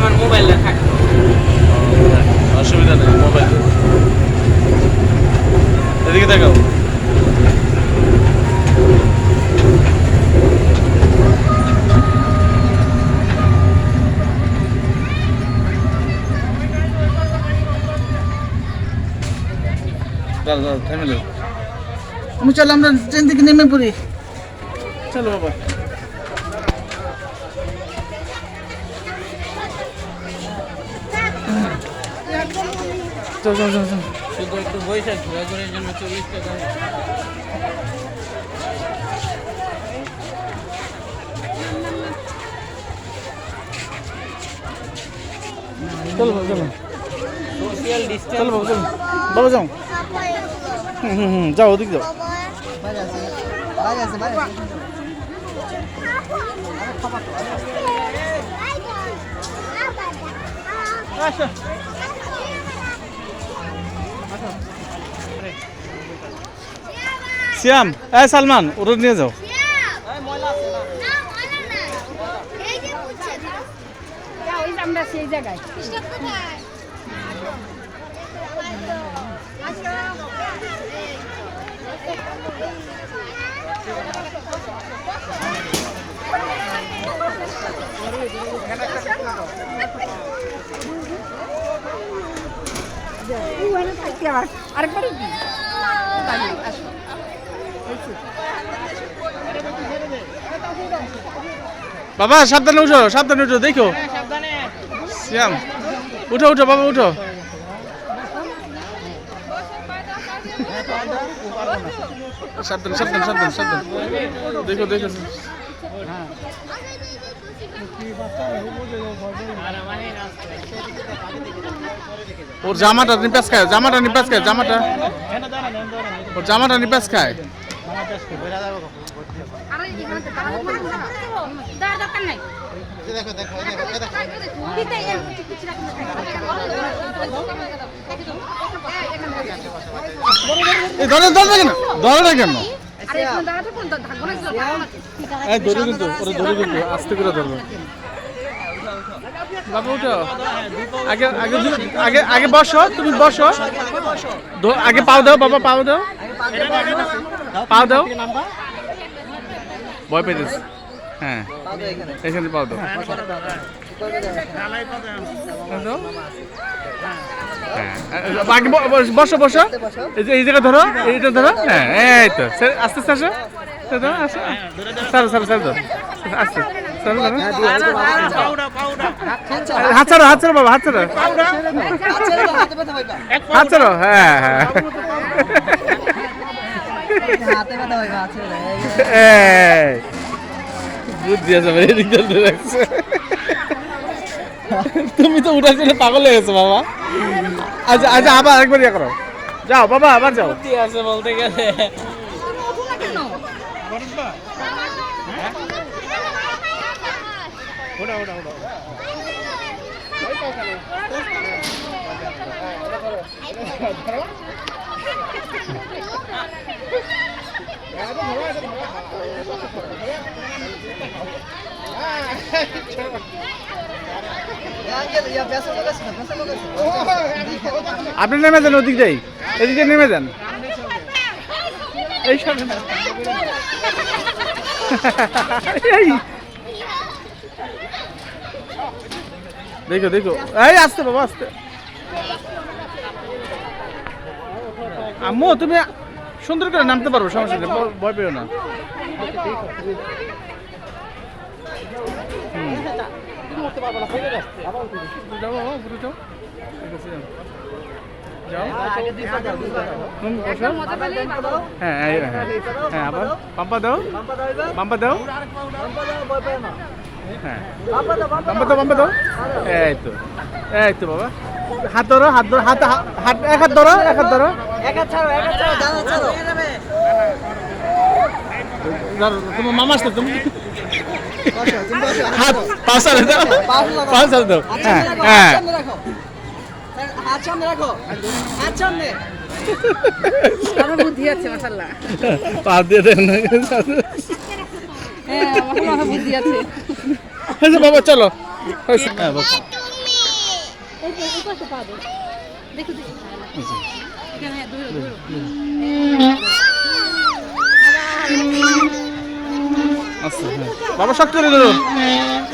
আমার মোবাইলে থাকে। অসুবিধা নেই, মোবাইল এদিকে দেখাও। ফ্যামিলি আমি চলো আমরা ট্রেন থেকে নেমে পড়ি। চলো বাবা। চল চল চল চল। শুধু একটু বৈশাখ ঘোরাঘুরির জন্য 40 টাকা। চলো বাবা চলো। সোশ্যাল চলো ডিস্টেন্স। বাবা চলো। বাবা যাও। যাও ওদিকে যাও। শ্যাম, এই সালমান ওরা নিয়ে যাও। আমরা সেই জায়গায় আরেকবার বাবা সাবধানে উঠো, সাবধানে উঠো, দেখো। শ্যাম উঠো উঠো বাবা উঠো। সাবধানে সাবধানে সাবধানে সাবধানে দেখো দেখো। ওর জামাটা নিপাস খায়, জামাটা নিপাস খায়, জামাটা ওর জামাটা নিপাস খায়। এই ধরে ধরে কেন, ধরে না কেন? এই ধরে কিন্তু ওরা ধরে কিন্তু আস্তে করে ধরবে। বাবা উঠো, আগে আগে আগে আগে বসো, তুমি বসো। আগে পাও দাও বাবা, পাও দাও, পাও দাও। ভয় পেয়েছিস? হ্যাঁ এখানে পাও দাও। হ্যাঁ আগে বসো বসো, এই জায়গা ধরো, এইটা ধরো। হ্যাঁ এই তো আস্তে আস্তে আসো, আসো সারো সারো সারো আস্তে হাত ছাড়ো, হাত ছাড়ো বাবা, হাত ছাড়ো, হাত ছাড়ো। হ্যাঁ হ্যাঁ বুদ্ধি আছে আমার, এদিক দিয়ে রাখছে। তুমি তো উঠার জন্য পাগল হয়ে গেছো বাবা। আচ্ছা আচ্ছা আবার একবার ইয়ে করো, যাও বাবা আবার যাও। বুদ্ধি আছে বলতে গেলে। আপনি নেমে যান ওদিক দিয়ে, এদিকে নেমে যান। এই সব দেখো দেখো, এই আসতে বাবা আসতে। আম্মু তুমি সুন্দর করে নামতে পারবো, সমস্যা নেই, ভয় পেও না। হ্যাঁ হ্যাঁ আবার পাম্পা দাও, পাম্পা দাও। হ্যাঁ পাম্পা দাও, পাম্পা দাও। এই তো, এই তো বাবা। হাত ধরো, হাত ধরো, হাত হাত এক হাত ধরো, এক হাত ধরো। তোমার মামা আসতো, তুমি হাত পাঁচ সালে দাও, পাঁচ সালে দাও। হ্যাঁ হ্যাঁ হাত সামনে রাখো, হাত সামনে। আমার বুদ্ধি আছে মাশাআল্লাহ। পা দিয়ে দেন না। হ্যাঁ আমার বুদ্ধি আছে। হ্যাঁ বাবা চলো। হ্যাঁ বাবা এই পাশে পা দাও। দেখো দেখো। এখানে হ্যাঁ ধরো ধরো। আচ্ছা হ্যাঁ। বাবা শক্ত করে ধরো,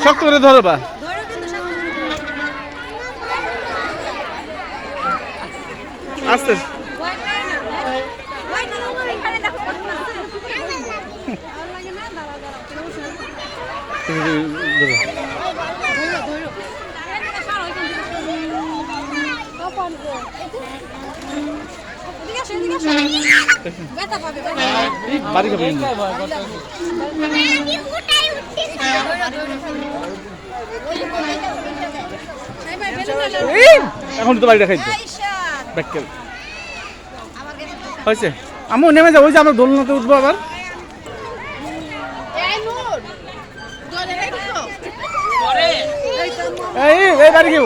শক্ত করে ধরো বা ধরো কিন্তু সব আস্তে ভয় করে না। ভয় না আমার এখানে দেখো। আর লাগে না দাঁড়া দাঁড়া। ধরো। ধরো ধরো। এটা সারা ওইখান থেকে। কপাল গো। এদিকে আসো এদিকে আসো। ব্যথা পাবে ব্যথা। এই বাড়ি খাবে কিন্তু। এই, এখন তো বাড়িটা খাইতো ব্যাককেল হয়েছে। আম্মু নেমে যাবো, ওই যে আমরা দোলনাতে উঠবো আবার। এই এই বাড়ি কেউ